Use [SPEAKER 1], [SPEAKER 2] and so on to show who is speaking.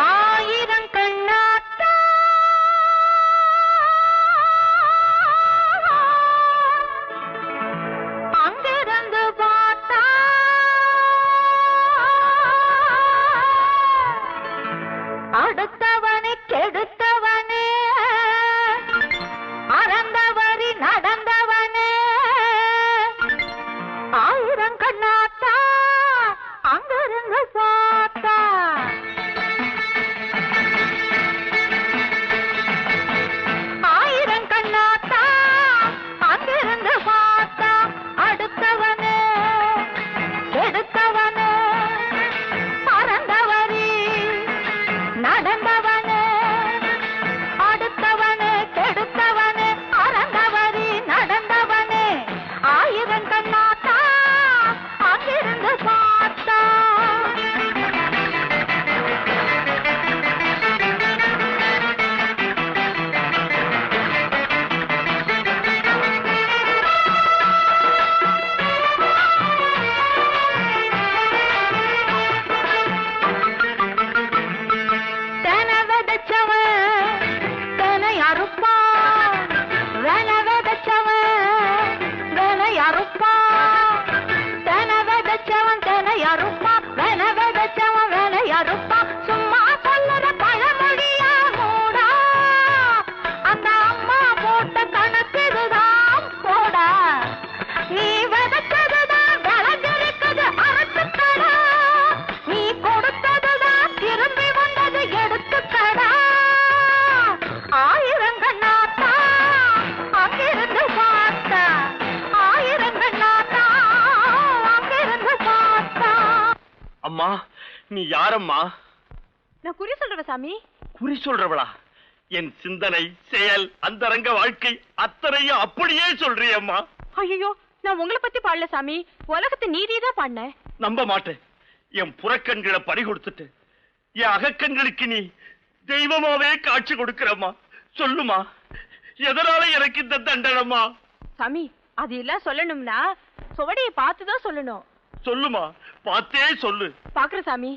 [SPEAKER 1] ஆயிரம் கண்ணாத்தா அங்கிருந்து பார்த்தா அடுத்தவனை கெடுத்தவனே அறந்தவரி நடந்தவனே ஆயிரம் கண்ணாத்தா அங்கிருந்து பார்த்தா ஆயிரம் கண்ணாத்தா அங்கிருந்து பார்த்தா அடுத்தவனே கெடுத்தவனே பறந்தவரி நடந்தவனே அடுத்தவனே கெடுத்தவனே பறந்தவரி நடந்தவனே ஆயிரம் கண்ணாத்தா அங்கிருந்து பார்த்தா தென விதைச்சவன் தெனை அறுப்பான் வென விதைச்சவன் வெனை அறுப்பான் தென விதைச்சவன் தெனை அறுப்பான் வென விதைச்சவன் வெனை அறுப்பான் சும்மா சொல்லுற பழமொழியா மூடா அந்த அம்மா போட்ட கணக்குதுதான் போடா நீ விதைச்சதுதான் விளைஞ்சிருக்குது அறுத்துக்கடா நீ கொடுத்ததுதான் திரும்பி வந்தது எடுத்துக்கடா ஆயிரம் கண்ணாத்தா அங்கிருந்து பார்த்தா ஆயிரம் கண்ணாத்தா அங்கிருந்து பார்த்தா.
[SPEAKER 2] அம்மா நீ யாரம்மா?
[SPEAKER 1] நான் குறி சொல்றவ சாமி.
[SPEAKER 2] குறி சொல்றவளா? என் சிந்தனை செயல் அந்தரங்க வாழ்க்கை அத்தனையும் அப்படியே சொல்றியம்மா.
[SPEAKER 1] ஐயோ நான் உங்களை பத்தி பாடல சாமி, உலகத்து நீதிதான் பாடினேன்.
[SPEAKER 2] நம்ப மாட்டேன். என் புறக்கண்களை பறி கொடுத்துட்டு என் அகக்கண்களுக்கு நீ தெய்வமாவே காட்சி கொடுக்கிறம்மா. சொல்லுமா, எதனால எனக்கு இந்த தண்டனமா?
[SPEAKER 1] சாமி அது எல்லாம் சொல்லணும்னா சுவடியை பார்த்துதான் சொல்லணும்.
[SPEAKER 2] சொல்லுமா, பார்த்தே சொல்லு.
[SPEAKER 1] பாக்குற சாமி.